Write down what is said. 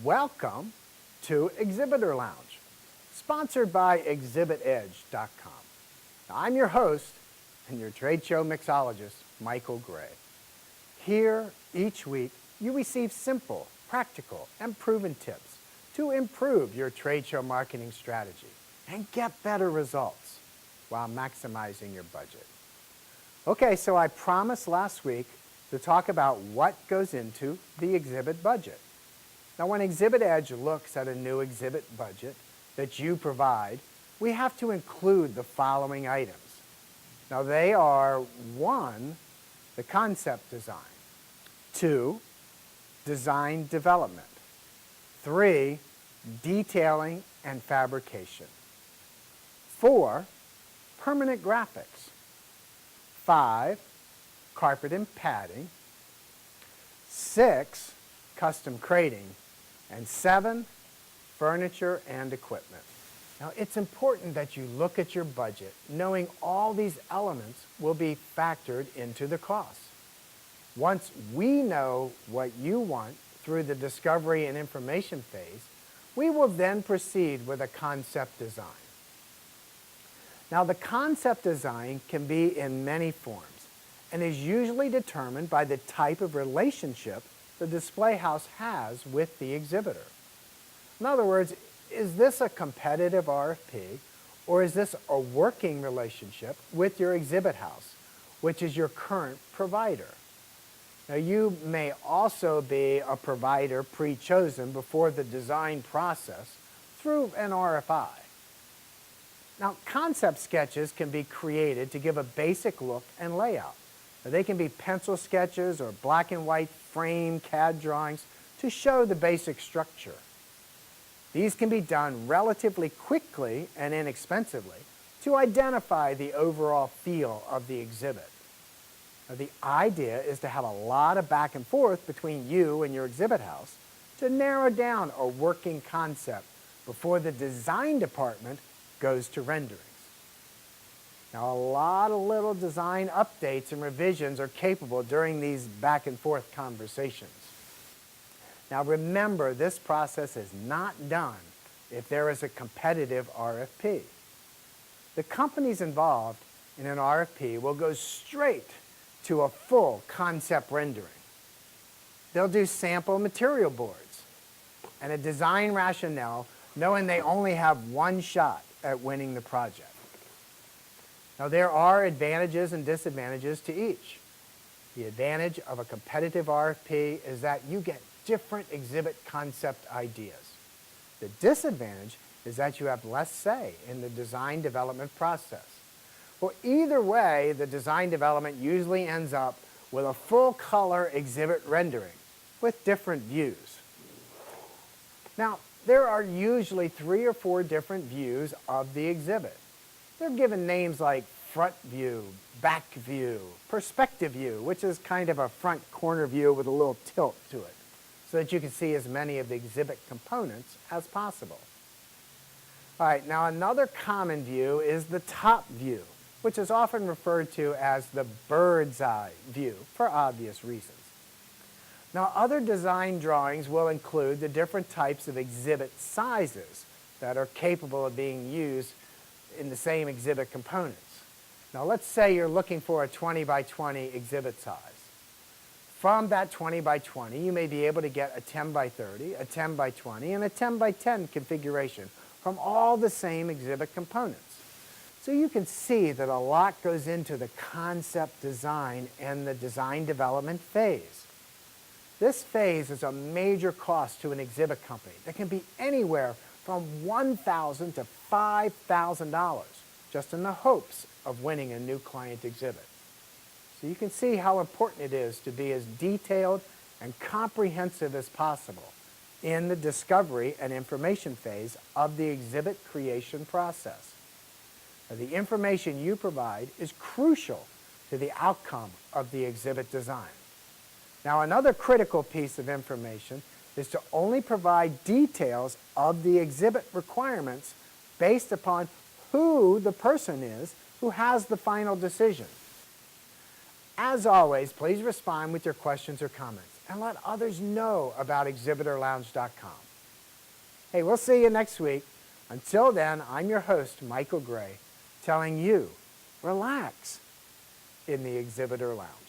Welcome to Exhibitor Lounge, sponsored by ExhibitEdge.com. I'm your host and your trade show mixologist, Michael Gray. Here, each week, you receive simple, practical, and proven tips to improve your trade show marketing strategy and get better results while maximizing your budget. Okay, so I promised last week to talk about what goes into the exhibit budget. Now, when Exhibit Edge looks at a new exhibit budget that you provide, we have to include the following items. Now, they are 1, the concept design, 2, design development, 3, detailing and fabrication, 4, permanent graphics, 5, carpet and padding, 6, custom crating, and 7, furniture and equipment. Now, it's important that you look at your budget knowing all these elements will be factored into the cost. Once we know what you want through the discovery and information phase, we will then proceed with a concept design. Now, the concept design can be in many forms and is usually determined by the type of relationship the display house has with the exhibitor. In other words, is this a competitive RFP, or is this a working relationship with your exhibit house, which is your current provider? Now, you may also be a provider pre-chosen before the design process through an RFI. Now, concept sketches can be created to give a basic look and layout. Now, they can be pencil sketches or black and white frame CAD drawings to show the basic structure. These can be done relatively quickly and inexpensively to identify the overall feel of the exhibit. Now, the idea is to have a lot of back and forth between you and your exhibit house to narrow down a working concept before the design department goes to renderings. Now, a lot of little design updates and revisions are capable during these back and forth conversations. Now, remember, this process is not done if there is a competitive RFP. The companies involved in an RFP will go straight to a full concept rendering. They'll do sample material boards and a design rationale, knowing they only have one shot at winning the project. Now, there are advantages and disadvantages to each. The advantage of a competitive RFP is that you get different exhibit concept ideas. The disadvantage is that you have less say in the design development process. Well, either way, the design development usually ends up with a full color exhibit rendering with different views. Now, there are usually 3 or 4 different views of the exhibit. They're given names like front view, back view, perspective view, which is kind of a front corner view with a little tilt to it, so that you can see as many of the exhibit components as possible. All right, now another common view is the top view, which is often referred to as the bird's eye view for obvious reasons. Now, other design drawings will include the different types of exhibit sizes that are capable of being used in the same exhibit components. Now, let's say you're looking for a 20 by 20 exhibit size. From that 20 by 20, you may be able to get a 10 by 30, a 10 by 20, and a 10 by 10 configuration from all the same exhibit components. So you can see that a lot goes into the concept design and the design development phase. This phase is a major cost to an exhibit company that can be anywhere from $1,000 to $5,000, just in the hopes of winning a new client exhibit. So you can see how important it is to be as detailed and comprehensive as possible in the discovery and information phase of the exhibit creation process. Now, the information you provide is crucial to the outcome of the exhibit design. Now, another critical piece of information is to only provide details of the exhibit requirements based upon who the person is who has the final decision. As always, please respond with your questions or comments. and let others know about exhibitorlounge.com. Hey, we'll see you next week. Until then, I'm your host, Michael Gray, telling you, relax in the Exhibitor Lounge.